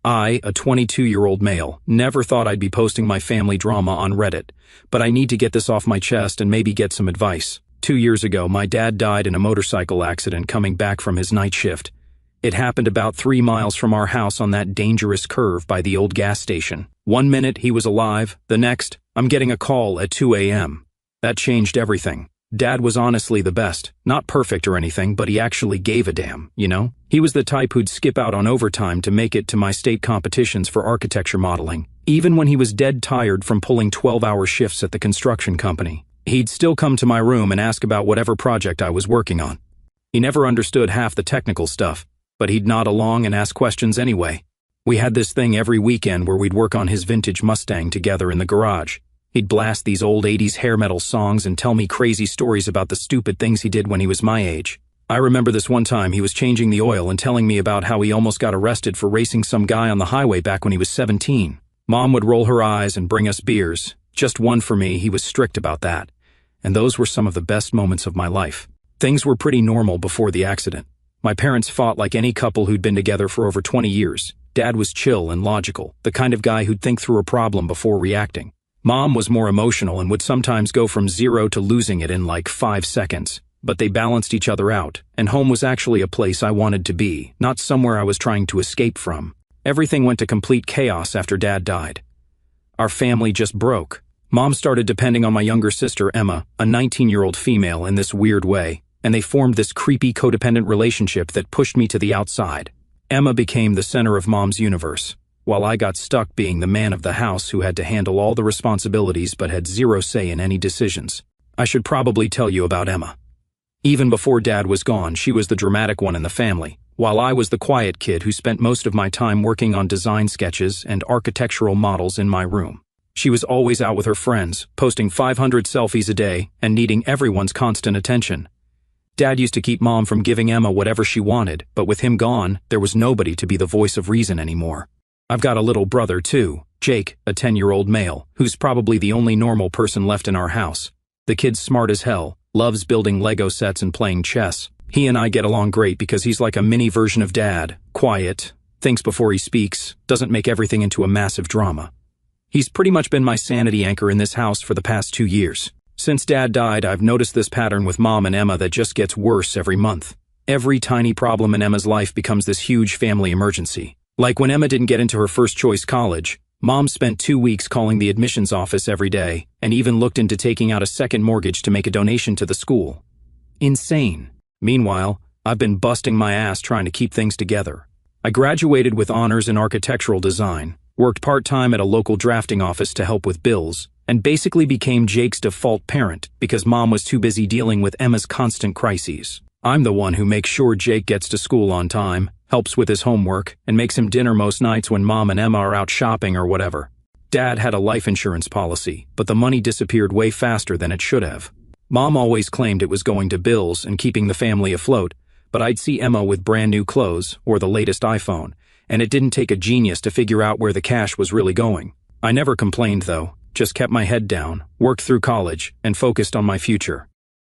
I, a 22-year-old male, never thought I'd be posting my family drama on Reddit, but I need to get this off my chest and maybe get some advice. 2 years ago, my dad died in a motorcycle accident coming back from his night shift. It happened about 3 miles from our house on that dangerous curve by the old gas station. 1 minute he was alive, the next, I'm getting a call at 2 a.m. That changed everything. Dad was honestly the best. Not perfect or anything, but he actually gave a damn, you know? He was the type who'd skip out on overtime to make it to my state competitions for architecture modeling. Even when he was dead tired from pulling 12-hour shifts at the construction company, he'd still come to my room and ask about whatever project I was working on. He never understood half the technical stuff, but he'd nod along and ask questions anyway. We had this thing every weekend where we'd work on his vintage Mustang together in the garage. He'd blast these old 80s hair metal songs and tell me crazy stories about the stupid things he did when he was my age. I remember this one time he was changing the oil and telling me about how he almost got arrested for racing some guy on the highway back when he was 17. Mom would roll her eyes and bring us beers. Just one for me, he was strict about that. And those were some of the best moments of my life. Things were pretty normal before the accident. My parents fought like any couple who'd been together for over 20 years. Dad was chill and logical, the kind of guy who'd think through a problem before reacting. Mom was more emotional and would sometimes go from zero to losing it in like 5 seconds. But they balanced each other out, and home was actually a place I wanted to be, not somewhere I was trying to escape from. Everything went to complete chaos after Dad died. Our family just broke. Mom started depending on my younger sister, Emma, a 19-year-old female, in this weird way, and they formed this creepy codependent relationship that pushed me to the outside. Emma became the center of Mom's universe, while I got stuck being the man of the house who had to handle all the responsibilities but had zero say in any decisions. I should probably tell you about Emma. Even before Dad was gone, she was the dramatic one in the family, while I was the quiet kid who spent most of my time working on design sketches and architectural models in my room. She was always out with her friends, posting 500 selfies a day and needing everyone's constant attention. Dad used to keep Mom from giving Emma whatever she wanted, but with him gone, there was nobody to be the voice of reason anymore. I've got a little brother too, Jake, a 10-year-old male, who's probably the only normal person left in our house. The kid's smart as hell, loves building Lego sets and playing chess. He and I get along great because he's like a mini version of Dad, quiet, thinks before he speaks, doesn't make everything into a massive drama. He's pretty much been my sanity anchor in this house for the past 2 years. Since Dad died, I've noticed this pattern with Mom and Emma that just gets worse every month. Every tiny problem in Emma's life becomes this huge family emergency. Like when Emma didn't get into her first choice college, Mom spent 2 weeks calling the admissions office every day and even looked into taking out a second mortgage to make a donation to the school. Insane. Meanwhile, I've been busting my ass trying to keep things together. I graduated with honors in architectural design, worked part-time at a local drafting office to help with bills, and basically became Jake's default parent because Mom was too busy dealing with Emma's constant crises. I'm the one who makes sure Jake gets to school on time, helps with his homework, and makes him dinner most nights when Mom and Emma are out shopping or whatever. Dad had a life insurance policy, but the money disappeared way faster than it should have. Mom always claimed it was going to bills and keeping the family afloat, but I'd see Emma with brand new clothes or the latest iPhone, and it didn't take a genius to figure out where the cash was really going. I never complained though, just kept my head down, worked through college, and focused on my future.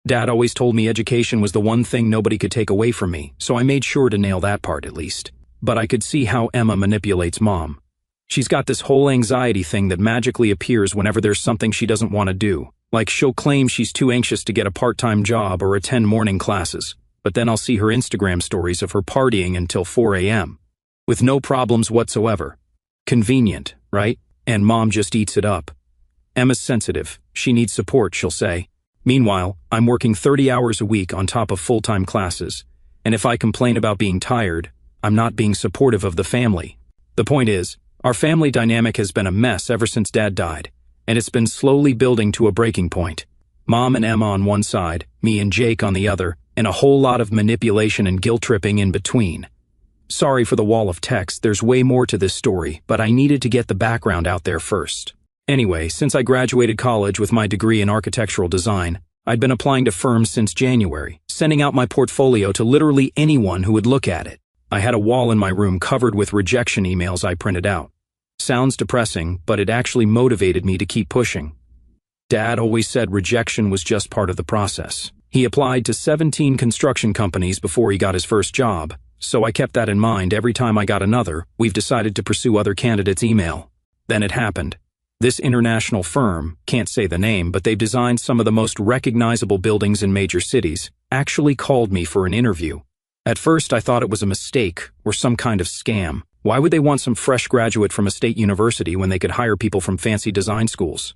Dad always told me education was the one thing nobody could take away from me, so I made sure to nail that part at least. But I could see how Emma manipulates Mom. She's got this whole anxiety thing that magically appears whenever there's something she doesn't want to do. Like she'll claim she's too anxious to get a part-time job or attend morning classes, but then I'll see her Instagram stories of her partying until 4 a.m. with no problems whatsoever. Convenient, right? And Mom just eats it up. Emma's sensitive. She needs support, she'll say. Meanwhile, I'm working 30 hours a week on top of full-time classes, and if I complain about being tired, I'm not being supportive of the family. The point is, our family dynamic has been a mess ever since Dad died, and it's been slowly building to a breaking point. Mom and Emma on one side, me and Jake on the other, and a whole lot of manipulation and guilt-tripping in between. Sorry for the wall of text, there's way more to this story, but I needed to get the background out there first. Anyway, since I graduated college with my degree in architectural design, I'd been applying to firms since January, sending out my portfolio to literally anyone who would look at it. I had a wall in my room covered with rejection emails I printed out. Sounds depressing, but it actually motivated me to keep pushing. Dad always said rejection was just part of the process. He applied to 17 construction companies before he got his first job, so I kept that in mind every time I got another, "We've decided to pursue other candidates" email. Then it happened. This international firm, can't say the name, but they've designed some of the most recognizable buildings in major cities, actually called me for an interview. At first I thought it was a mistake or some kind of scam. Why would they want some fresh graduate from a state university when they could hire people from fancy design schools?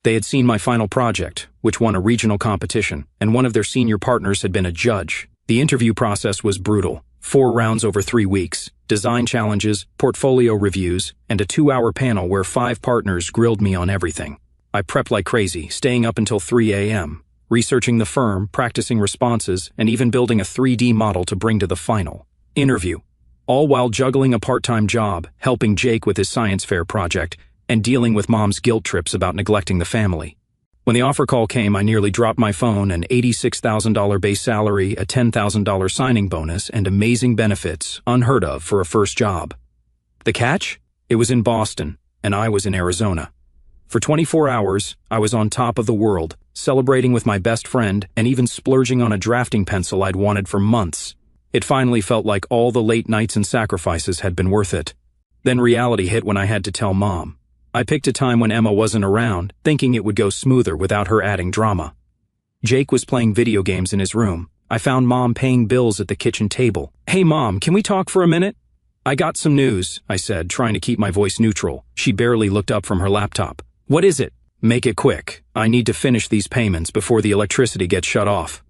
They had seen my final project, which won a regional competition, and one of their senior partners had been a judge. The interview process was brutal. 4 rounds over 3 weeks, design challenges, portfolio reviews, and a 2-hour panel where 5 partners grilled me on everything. I prepped like crazy, staying up until 3 a.m., researching the firm, practicing responses, and even building a 3D model to bring to the final interview, all while juggling a part-time job, helping Jake with his science fair project, and dealing with Mom's guilt trips about neglecting the family. When the offer call came, I nearly dropped my phone. An $86,000 base salary, a $10,000 signing bonus, and amazing benefits, unheard of for a first job. The catch? It was in Boston, and I was in Arizona. For 24 hours, I was on top of the world, celebrating with my best friend, and even splurging on a drafting pencil I'd wanted for months. It finally felt like all the late nights and sacrifices had been worth it. Then reality hit when I had to tell Mom. I picked a time when Emma wasn't around, thinking it would go smoother without her adding drama. Jake was playing video games in his room. I found Mom paying bills at the kitchen table. "Hey Mom, can we talk for a minute?" "I got some news," I said, trying to keep my voice neutral. She barely looked up from her laptop. "What is it?" "Make it quick. I need to finish these payments before the electricity gets shut off."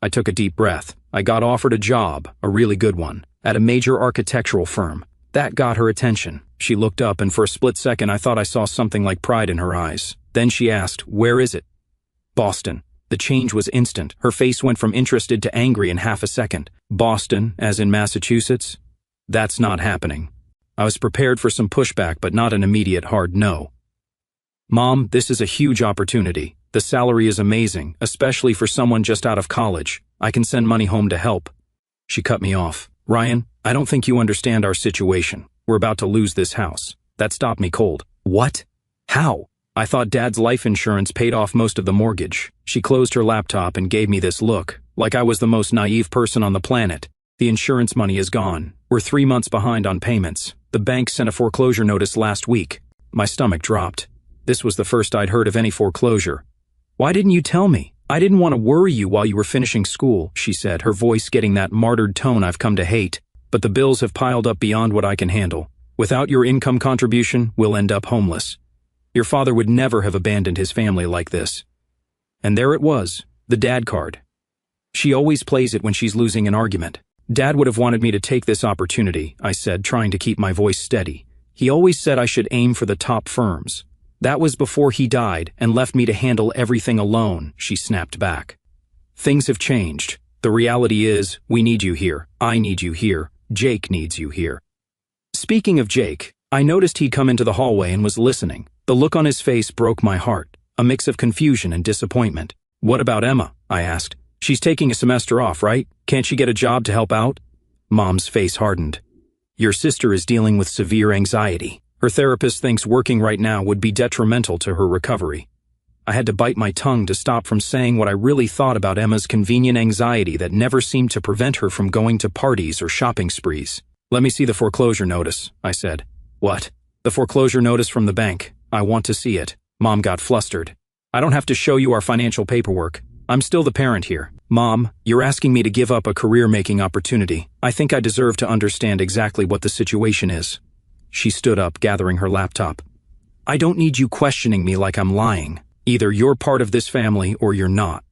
I took a deep breath. I got offered a job, a really good one, at a major architectural firm. That got her attention. She looked up, and for a split second I thought I saw something like pride in her eyes. Then she asked, "Where is it?" "Boston." The change was instant. Her face went from interested to angry in half a second. "Boston, as in Massachusetts?" "That's not happening." I was prepared for some pushback, but not an immediate hard no. "Mom, this is a huge opportunity. The salary is amazing, especially for someone just out of college. I can send money home to help." She cut me off. "Ryan, I don't think you understand our situation. We're about to lose this house." That stopped me cold. "What? How?" "I thought Dad's life insurance paid off most of the mortgage." She closed her laptop and gave me this look, like I was the most naive person on the planet. "The insurance money is gone. We're 3 months behind on payments. The bank sent a foreclosure notice last week." My stomach dropped. This was the first I'd heard of any foreclosure. "Why didn't you tell me? I didn't want to worry you while you were finishing school," she said, her voice getting that martyred tone I've come to hate. "But the bills have piled up beyond what I can handle. Without your income contribution, we'll end up homeless. Your father would never have abandoned his family like this." And there it was, the dad card. She always plays it when she's losing an argument. "Dad would have wanted me to take this opportunity," I said, trying to keep my voice steady. "He always said I should aim for the top firms. That was before he died and left me to handle everything alone," she snapped back. "Things have changed. The reality is, we need you here. I need you here. Jake needs you here." Speaking of Jake, I noticed he'd come into the hallway and was listening. The look on his face broke my heart, a mix of confusion and disappointment. "What about Emma?" I asked. "She's taking a semester off, right? Can't she get a job to help out?" Mom's face hardened. "Your sister is dealing with severe anxiety. Her therapist thinks working right now would be detrimental to her recovery." I had to bite my tongue to stop from saying what I really thought about Emma's convenient anxiety that never seemed to prevent her from going to parties or shopping sprees. "Let me see the foreclosure notice," I said. "What?" "The foreclosure notice from the bank. I want to see it." Mom got flustered. "I don't have to show you our financial paperwork. I'm still the parent here." "Mom, you're asking me to give up a career-making opportunity. I think I deserve to understand exactly what the situation is." She stood up, gathering her laptop. "I don't need you questioning me like I'm lying. Either you're part of this family or you're not.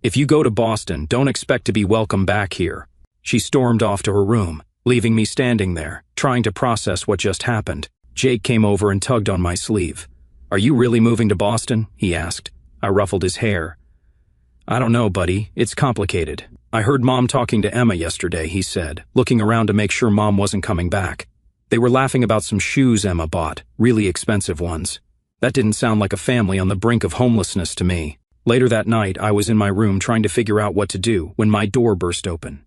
If you go to Boston, don't expect to be welcome back here." She stormed off to her room, leaving me standing there, trying to process what just happened. Jake came over and tugged on my sleeve. "Are you really moving to Boston?" he asked. I ruffled his hair. "I don't know, buddy. It's complicated. I heard Mom talking to Emma yesterday," he said, looking around to make sure Mom wasn't coming back. "They were laughing about some shoes Emma bought, really expensive ones. That didn't sound like a family on the brink of homelessness to me." Later that night, I was in my room trying to figure out what to do when my door burst open.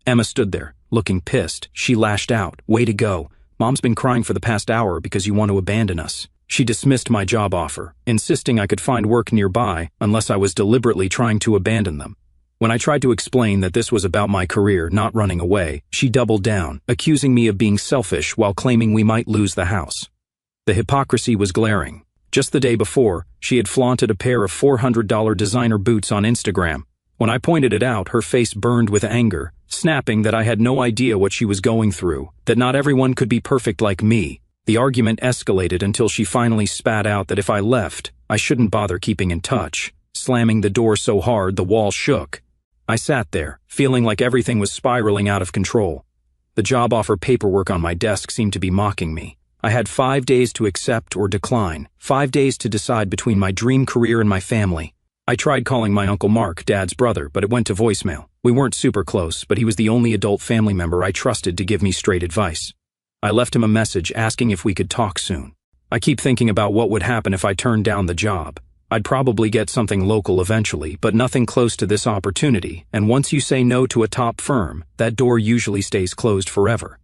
Emma stood there, looking pissed. She lashed out. "Way to go. Mom's been crying for the past hour because you want to abandon us." She dismissed my job offer, insisting I could find work nearby unless I was deliberately trying to abandon them. When I tried to explain that this was about my career, not running away, she doubled down, accusing me of being selfish while claiming we might lose the house. The hypocrisy was glaring. Just the day before, she had flaunted a pair of $400 designer boots on Instagram. When I pointed it out, her face burned with anger, snapping that I had no idea what she was going through, that not everyone could be perfect like me. The argument escalated until she finally spat out that if I left, I shouldn't bother keeping in touch, slamming the door so hard the wall shook. I sat there, feeling like everything was spiraling out of control. The job offer paperwork on my desk seemed to be mocking me. I had 5 days to accept or decline, 5 days to decide between my dream career and my family. I tried calling my Uncle Mark, Dad's brother, but it went to voicemail. We weren't super close, but he was the only adult family member I trusted to give me straight advice. I left him a message asking if we could talk soon. I keep thinking about what would happen if I turned down the job. I'd probably get something local eventually, but nothing close to this opportunity, and once you say no to a top firm, that door usually stays closed forever.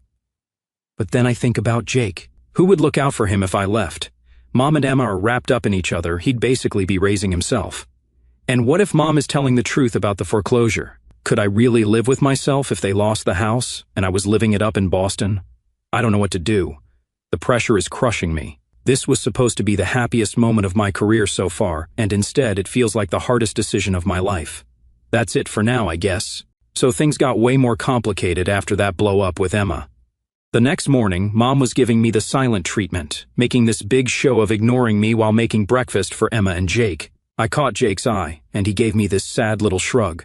But then I think about Jake. Who would look out for him if I left? Mom and Emma are wrapped up in each other. He'd basically be raising himself. And what if Mom is telling the truth about the foreclosure? Could I really live with myself if they lost the house and I was living it up in Boston? I don't know what to do. The pressure is crushing me. This was supposed to be the happiest moment of my career so far, and instead it feels like the hardest decision of my life. That's it for now, I guess. So things got way more complicated after that blow up with Emma. The next morning, Mom was giving me the silent treatment, making this big show of ignoring me while making breakfast for Emma and Jake. I caught Jake's eye, and he gave me this sad little shrug.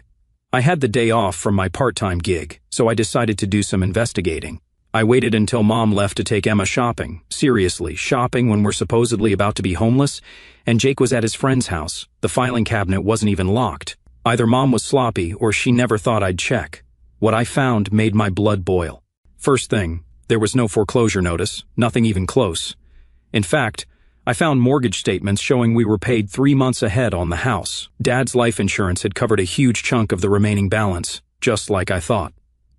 I had the day off from my part-time gig, so I decided to do some investigating. I waited until Mom left to take Emma shopping. Seriously, shopping when we're supposedly about to be homeless? And Jake was at his friend's house. The filing cabinet wasn't even locked. Either Mom was sloppy or she never thought I'd check. What I found made my blood boil. First thing, there was no foreclosure notice, nothing even close. In fact, I found mortgage statements showing we were paid 3 months ahead on the house. Dad's life insurance had covered a huge chunk of the remaining balance, just like I thought.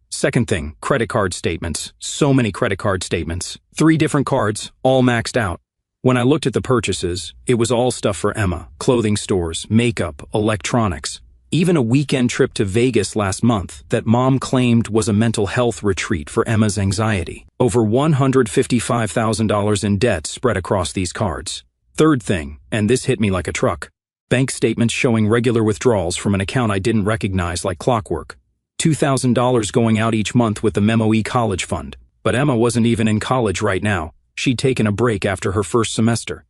Second thing, credit card statements. So many credit card statements. 3 different cards, all maxed out. When I looked at the purchases, it was all stuff for Emma, clothing stores, makeup, electronics. Even a weekend trip to Vegas last month that Mom claimed was a mental health retreat for Emma's anxiety. Over $155,000 in debt spread across these cards. Third thing, and this hit me like a truck, bank statements showing regular withdrawals from an account I didn't recognize like clockwork. $2,000 going out each month with the Memo-E college fund. But Emma wasn't even in college right now. She'd taken a break after her first semester.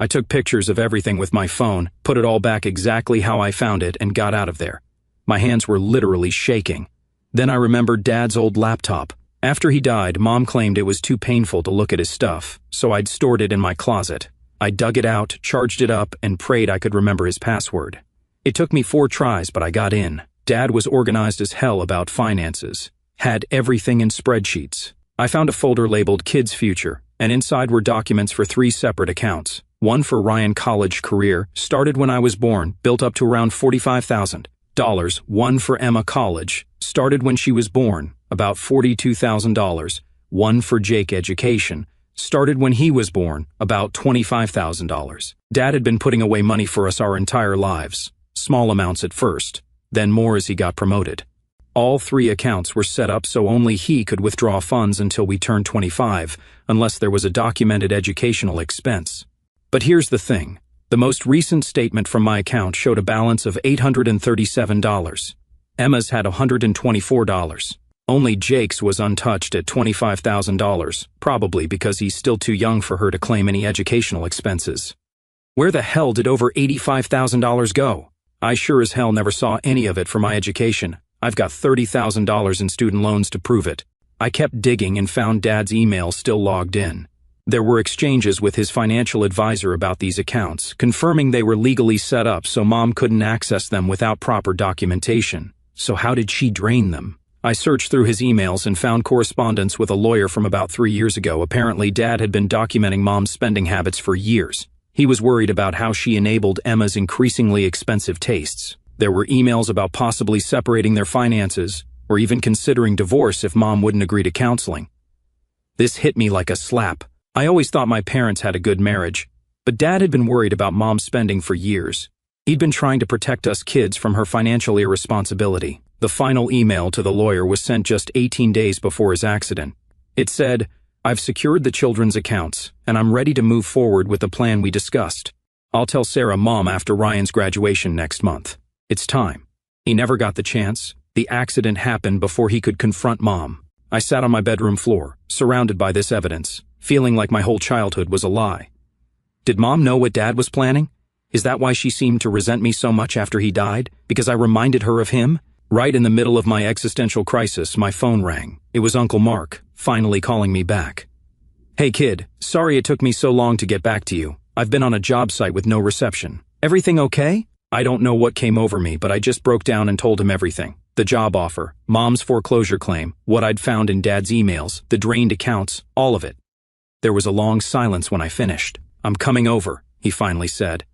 I took pictures of everything with my phone, put it all back exactly how I found it, and got out of there. My hands were literally shaking. Then I remembered Dad's old laptop. After he died, Mom claimed it was too painful to look at his stuff, so I'd stored it in my closet. I dug it out, charged it up, and prayed I could remember his password. It took me 4 tries, but I got in. Dad was organized as hell about finances. Had everything in spreadsheets. I found a folder labeled Kids Future, and inside were documents for 3 separate accounts. One for Ryan College Career, started when I was born, built up to around $45,000. One for Emma College, started when she was born, about $42,000. One for Jake Education, started when he was born, about $25,000. Dad had been putting away money for us our entire lives. Small amounts at first, then more as he got promoted. All 3 accounts were set up so only he could withdraw funds until we turned 25, unless there was a documented educational expense. But here's the thing. The most recent statement from my account showed a balance of $837. Emma's had $124. Only Jake's was untouched at $25,000, probably because he's still too young for her to claim any educational expenses. Where the hell did over $85,000 go? I sure as hell never saw any of it for my education. I've got $30,000 in student loans to prove it. I kept digging and found Dad's email still logged in. There were exchanges with his financial advisor about these accounts, confirming they were legally set up so Mom couldn't access them without proper documentation. So how did she drain them? I searched through his emails and found correspondence with a lawyer from about 3 years ago. Apparently, Dad had been documenting Mom's spending habits for years. He was worried about how she enabled Emma's increasingly expensive tastes. There were emails about possibly separating their finances, or even considering divorce if Mom wouldn't agree to counseling. This hit me like a slap. I always thought my parents had a good marriage, but Dad had been worried about Mom's spending for years. He'd been trying to protect us kids from her financial irresponsibility. The final email to the lawyer was sent just 18 days before his accident. It said, "I've secured the children's accounts, and I'm ready to move forward with the plan we discussed. I'll tell Sarah Mom after Ryan's graduation next month. It's time." He never got the chance. The accident happened before he could confront Mom. I sat on my bedroom floor, surrounded by this evidence, feeling like my whole childhood was a lie. Did Mom know what Dad was planning? Is that why she seemed to resent me so much after he died? Because I reminded her of him? Right in the middle of my existential crisis, my phone rang. It was Uncle Mark, finally calling me back. "Hey kid, sorry it took me so long to get back to you. I've been on a job site with no reception. Everything okay?" I don't know what came over me, but I just broke down and told him everything. The job offer, Mom's foreclosure claim, what I'd found in Dad's emails, the drained accounts, all of it. There was a long silence when I finished. "I'm coming over," he finally said.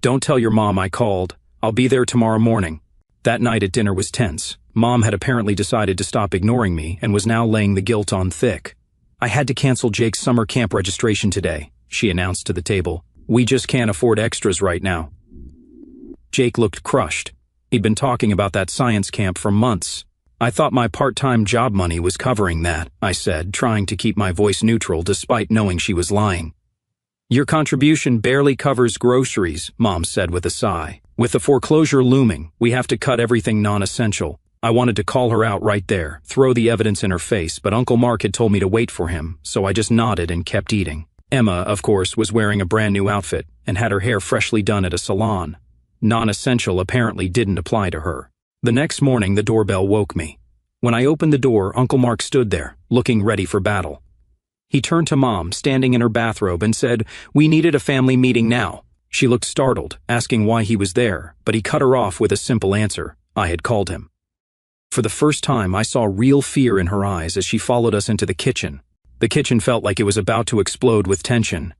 "Don't tell your mom I called. I'll be there tomorrow morning." That night at dinner was tense. Mom had apparently decided to stop ignoring me and was now laying the guilt on thick. "I had to cancel Jake's summer camp registration today," she announced to the table. "We just can't afford extras right now." Jake looked crushed. He'd been talking about that science camp for months. "I thought my part-time job money was covering that," I said, trying to keep my voice neutral despite knowing she was lying. "Your contribution barely covers groceries," Mom said with a sigh. "With the foreclosure looming, we have to cut everything non-essential." I wanted to call her out right there, throw the evidence in her face, but Uncle Mark had told me to wait for him, so I just nodded and kept eating. Emma, of course, was wearing a brand new outfit and had her hair freshly done at a salon. Non-essential apparently didn't apply to her. The next morning, the doorbell woke me. When I opened the door, Uncle Mark stood there, looking ready for battle. He turned to Mom, standing in her bathrobe, and said, "We needed a family meeting now." She looked startled, asking why he was there, but he cut her off with a simple answer. I had called him. For the first time, I saw real fear in her eyes as she followed us into the kitchen. The kitchen felt like it was about to explode with tension.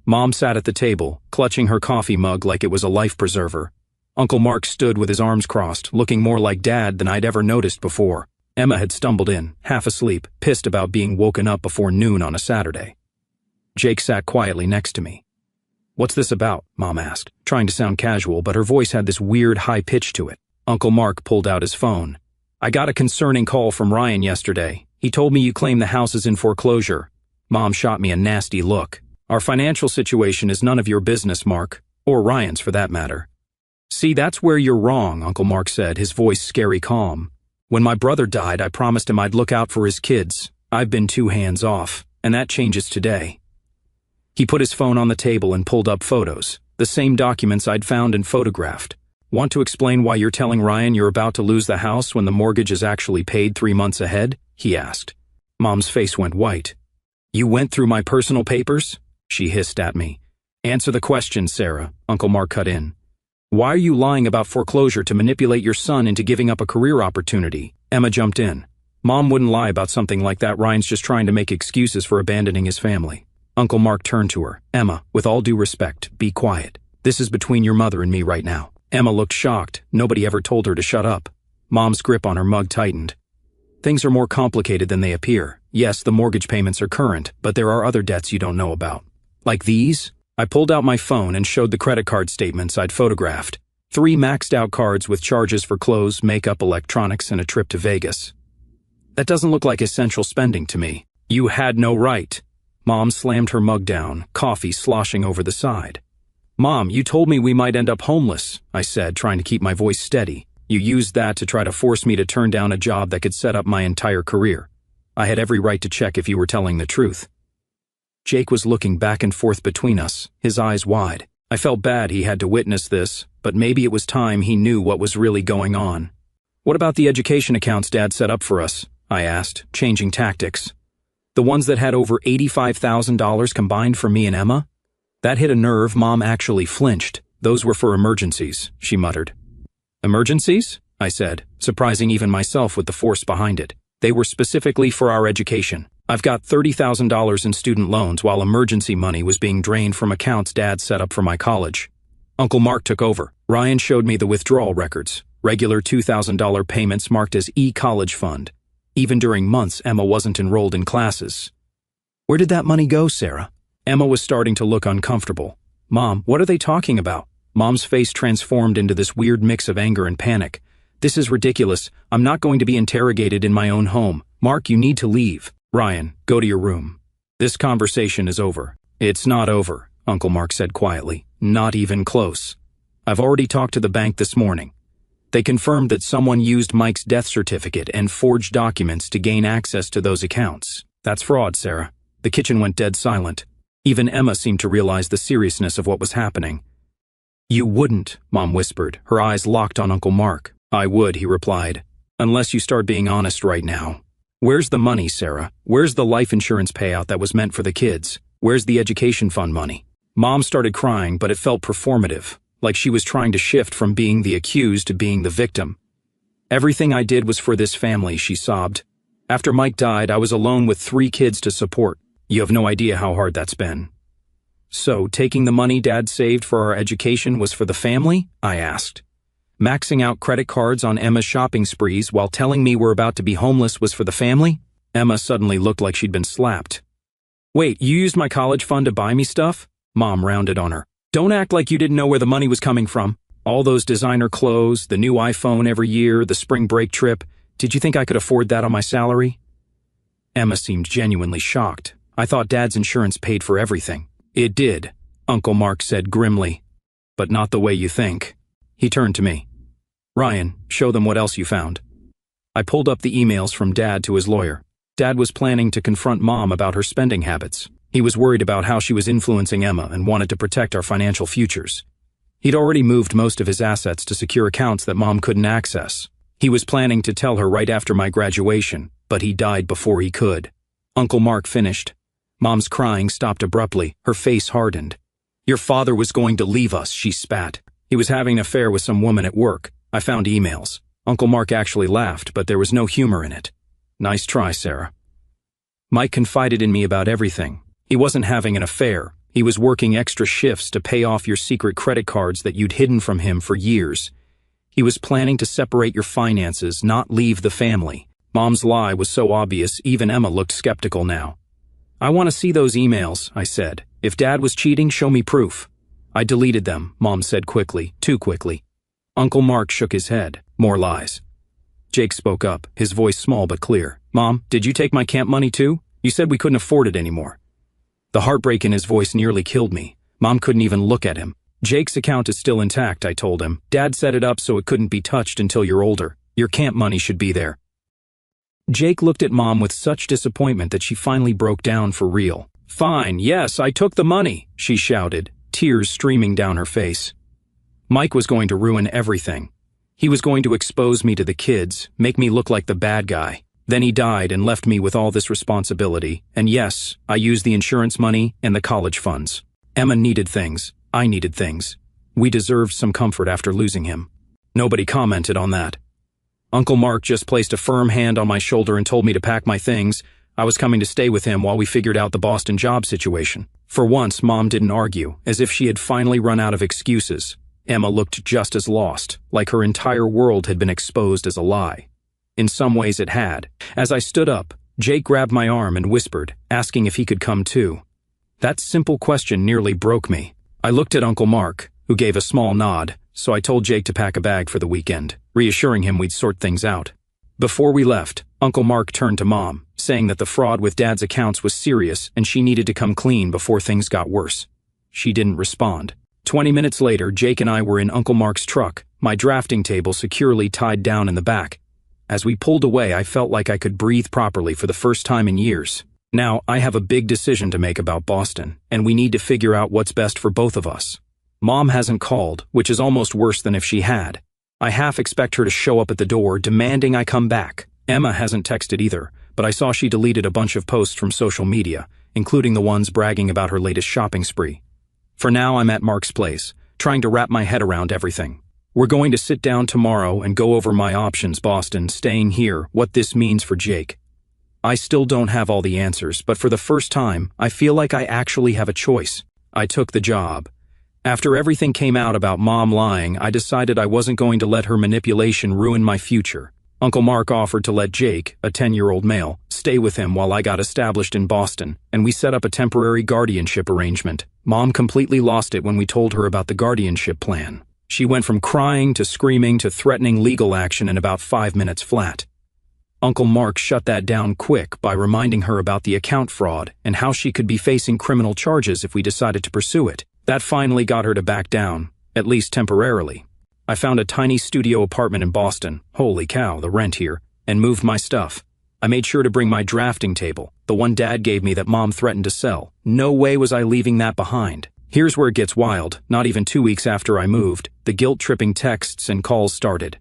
Mom sat at the table, clutching her coffee mug like it was a life preserver. Uncle Mark stood with his arms crossed, looking more like Dad than I'd ever noticed before. Emma had stumbled in, half asleep, pissed about being woken up before noon on a Saturday. Jake sat quietly next to me. "What's this about?" Mom asked, trying to sound casual, but her voice had this weird high pitch to it. Uncle Mark pulled out his phone. "I got a concerning call from Ryan yesterday. He told me you claim the house is in foreclosure." Mom shot me a nasty look. "Our financial situation is none of your business, Mark. Or Ryan's, for that matter." "See, that's where you're wrong," Uncle Mark said, his voice scary calm. "When my brother died, I promised him I'd look out for his kids. I've been too hands off, and that changes today." He put his phone on the table and pulled up photos, the same documents I'd found and photographed. "Want to explain why you're telling Ryan you're about to lose the house when the mortgage is actually paid 3 months ahead?" he asked. Mom's face went white. "You went through my personal papers?" she hissed at me. "Answer the question, Sarah," Uncle Mark cut in. "Why are you lying about foreclosure to manipulate your son into giving up a career opportunity?" Emma jumped in. "Mom wouldn't lie about something like that. Ryan's just trying to make excuses for abandoning his family." Uncle Mark turned to her. "Emma, with all due respect, be quiet. This is between your mother and me right now." Emma looked shocked. Nobody ever told her to shut up. Mom's grip on her mug tightened. "Things are more complicated than they appear. Yes, the mortgage payments are current, but there are other debts you don't know about." "Like these?" I pulled out my phone and showed the credit card statements I'd photographed. 3 maxed-out cards with charges for clothes, makeup, electronics, and a trip to Vegas. "That doesn't look like essential spending to me." "You had no right." Mom slammed her mug down, coffee sloshing over the side. "Mom, you told me we might end up homeless," I said, trying to keep my voice steady. "You used that to try to force me to turn down a job that could set up my entire career. I had every right to check if you were telling the truth." Jake was looking back and forth between us, his eyes wide. I felt bad he had to witness this, but maybe it was time he knew what was really going on. "What about the education accounts Dad set up for us?" I asked, changing tactics. "The ones that had over $85,000 combined for me and Emma?" That hit a nerve. Mom actually flinched. "Those were for emergencies," she muttered. "Emergencies?" I said, surprising even myself with the force behind it. "They were specifically for our education. I've got $30,000 in student loans while emergency money was being drained from accounts Dad set up for my college." Uncle Mark took over. Ryan showed me the withdrawal records, regular $2,000 payments marked as e-college fund. Even during months Emma wasn't enrolled in classes. "Where did that money go, Sarah?" Emma was starting to look uncomfortable. "Mom, what are they talking about?" Mom's face transformed into this weird mix of anger and panic. "This is ridiculous. I'm not going to be interrogated in my own home. Mark, you need to leave. Ryan, go to your room. This conversation is over." "It's not over," Uncle Mark said quietly. "Not even close. I've already talked to the bank this morning. They confirmed that someone used Mike's death certificate and forged documents to gain access to those accounts. That's fraud, Sarah." The kitchen went dead silent. Even Emma seemed to realize the seriousness of what was happening. "You wouldn't," Mom whispered, her eyes locked on Uncle Mark. "I would," he replied, "unless you start being honest right now. Where's the money, Sarah? Where's the life insurance payout that was meant for the kids? Where's the education fund money?" Mom started crying, but it felt performative, like she was trying to shift from being the accused to being the victim. "Everything I did was for this family," she sobbed. "After Mike died, I was alone with 3 kids to support. You have no idea how hard that's been." "So, taking the money Dad saved for our education was for the family?" I asked. "Maxing out credit cards on Emma's shopping sprees while telling me we're about to be homeless was for the family?" Emma suddenly looked like she'd been slapped. "Wait, you used my college fund to buy me stuff?" Mom rounded on her. "Don't act like you didn't know where the money was coming from. All those designer clothes, the new iPhone every year, the spring break trip. Did you think I could afford that on my salary?" Emma seemed genuinely shocked. "I thought Dad's insurance paid for everything." "It did," Uncle Mark said grimly. "But not the way you think." He turned to me. "Ryan, show them what else you found." I pulled up the emails from Dad to his lawyer. Dad was planning to confront Mom about her spending habits. He was worried about how she was influencing Emma and wanted to protect our financial futures. He'd already moved most of his assets to secure accounts that Mom couldn't access. He was planning to tell her right after my graduation, but he died before he could. Uncle Mark finished. Mom's crying stopped abruptly. Her face hardened. "Your father was going to leave us," she spat. "He was having an affair with some woman at work. I found emails." Uncle Mark actually laughed, but there was no humor in it. "Nice try, Sarah." "Mike confided in me about everything. He wasn't having an affair. He was working extra shifts to pay off your secret credit cards that you'd hidden from him for years. He was planning to separate your finances, not leave the family." Mom's lie was so obvious, even Emma looked skeptical now. "I want to see those emails," I said. "If Dad was cheating, show me proof." "I deleted them," Mom said quickly, too quickly. Uncle Mark shook his head. "More lies." Jake spoke up, his voice small but clear. "Mom, did you take my camp money too? You said we couldn't afford it anymore." The heartbreak in his voice nearly killed me. Mom couldn't even look at him. "Jake's account is still intact," I told him. "Dad set it up so it couldn't be touched until you're older. Your camp money should be there." Jake looked at Mom with such disappointment that she finally broke down for real. "Fine, yes, I took the money," she shouted, tears streaming down her face. Mike was going to ruin everything. He was going to expose me to the kids, make me look like the bad guy. Then he died and left me with all this responsibility. And yes, I used the insurance money and the college funds. Emma needed things. I needed things. We deserved some comfort after losing him. Nobody commented on that. Uncle Mark just placed a firm hand on my shoulder and told me to pack my things. I was coming to stay with him while we figured out the Boston job situation. For once, Mom didn't argue, as if she had finally run out of excuses. Emma looked just as lost, like her entire world had been exposed as a lie. In some ways it had. As I stood up, Jake grabbed my arm and whispered, asking if he could come too. That simple question nearly broke me. I looked at Uncle Mark, who gave a small nod, so I told Jake to pack a bag for the weekend, reassuring him we'd sort things out. Before we left, Uncle Mark turned to Mom, saying that the fraud with Dad's accounts was serious and she needed to come clean before things got worse. She didn't respond. 20 minutes later, Jake and I were in Uncle Mark's truck, my drafting table securely tied down in the back. As we pulled away, I felt like I could breathe properly for the first time in years. Now, I have a big decision to make about Boston, and we need to figure out what's best for both of us. Mom hasn't called, which is almost worse than if she had. I half expect her to show up at the door, demanding I come back. Emma hasn't texted either, but I saw she deleted a bunch of posts from social media, including the ones bragging about her latest shopping spree. For now, I'm at Mark's place, trying to wrap my head around everything. We're going to sit down tomorrow and go over my options, Boston, staying here, what this means for Jake. I still don't have all the answers, but for the first time, I feel like I actually have a choice. I took the job. After everything came out about Mom lying, I decided I wasn't going to let her manipulation ruin my future. Uncle Mark offered to let Jake, a 10-year-old male, stay with him while I got established in Boston, and we set up a temporary guardianship arrangement. Mom completely lost it when we told her about the guardianship plan. She went from crying to screaming to threatening legal action in about 5 minutes flat. Uncle Mark shut that down quick by reminding her about the account fraud and how she could be facing criminal charges if we decided to pursue it. That finally got her to back down, at least temporarily. I found a tiny studio apartment in Boston, holy cow, the rent here, and moved my stuff. I made sure to bring my drafting table, the one Dad gave me that Mom threatened to sell. No way was I leaving that behind. Here's where it gets wild. Not even 2 weeks after I moved, the guilt-tripping texts and calls started.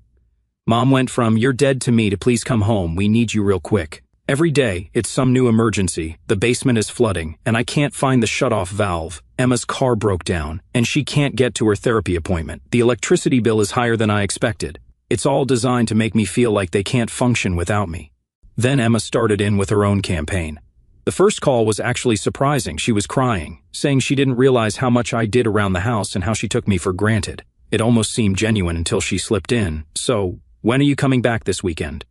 Mom went from, "You're dead" to me to, "Please come home, we need you real quick." Every day, it's some new emergency. The basement is flooding, and I can't find the shut-off valve. Emma's car broke down, and she can't get to her therapy appointment. The electricity bill is higher than I expected. It's all designed to make me feel like they can't function without me. Then Emma started in with her own campaign. The first call was actually surprising. She was crying, saying she didn't realize how much I did around the house and how she took me for granted. It almost seemed genuine until she slipped in. "So, when are you coming back this weekend?"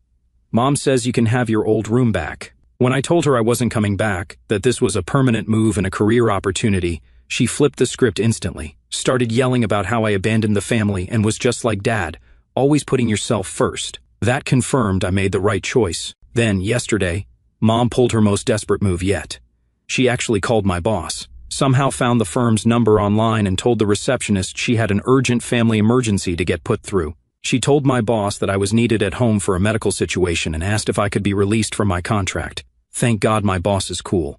"Mom says you can have your old room back." When I told her I wasn't coming back, that this was a permanent move and a career opportunity, she flipped the script instantly, started yelling about how I abandoned the family and was just like Dad, always putting yourself first. That confirmed I made the right choice. Then, yesterday, Mom pulled her most desperate move yet. She actually called my boss, somehow found the firm's number online and told the receptionist she had an urgent family emergency to get put through. She told my boss that I was needed at home for a medical situation and asked if I could be released from my contract. Thank God my boss is cool.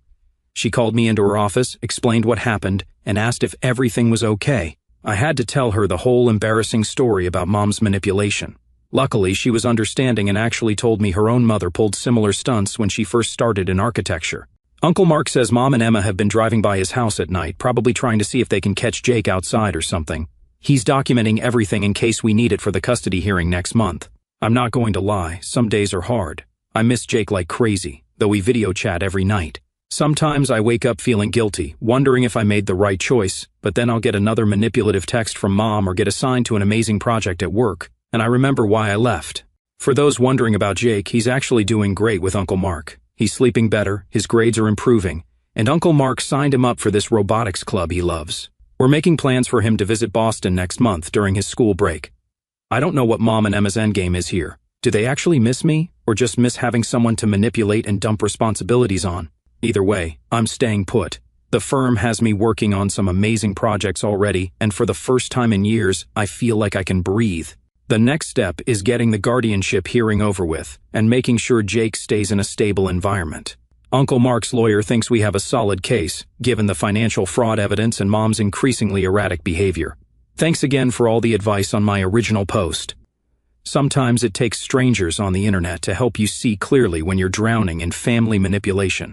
She called me into her office, explained what happened, and asked if everything was okay. I had to tell her the whole embarrassing story about Mom's manipulation. Luckily, she was understanding and actually told me her own mother pulled similar stunts when she first started in architecture. Uncle Mark says Mom and Emma have been driving by his house at night, probably trying to see if they can catch Jake outside or something. He's documenting everything in case we need it for the custody hearing next month. I'm not going to lie, some days are hard. I miss Jake like crazy, though we video chat every night. Sometimes I wake up feeling guilty, wondering if I made the right choice, but then I'll get another manipulative text from Mom or get assigned to an amazing project at work, and I remember why I left. For those wondering about Jake, he's actually doing great with Uncle Mark. He's sleeping better, his grades are improving, and Uncle Mark signed him up for this robotics club he loves. We're making plans for him to visit Boston next month during his school break. I don't know what Mom and Emma's endgame is here. Do they actually miss me, or just miss having someone to manipulate and dump responsibilities on? Either way, I'm staying put. The firm has me working on some amazing projects already, and for the first time in years, I feel like I can breathe. The next step is getting the guardianship hearing over with, and making sure Jake stays in a stable environment. Uncle Mark's lawyer thinks we have a solid case, given the financial fraud evidence and Mom's increasingly erratic behavior. Thanks again for all the advice on my original post. Sometimes it takes strangers on the internet to help you see clearly when you're drowning in family manipulation.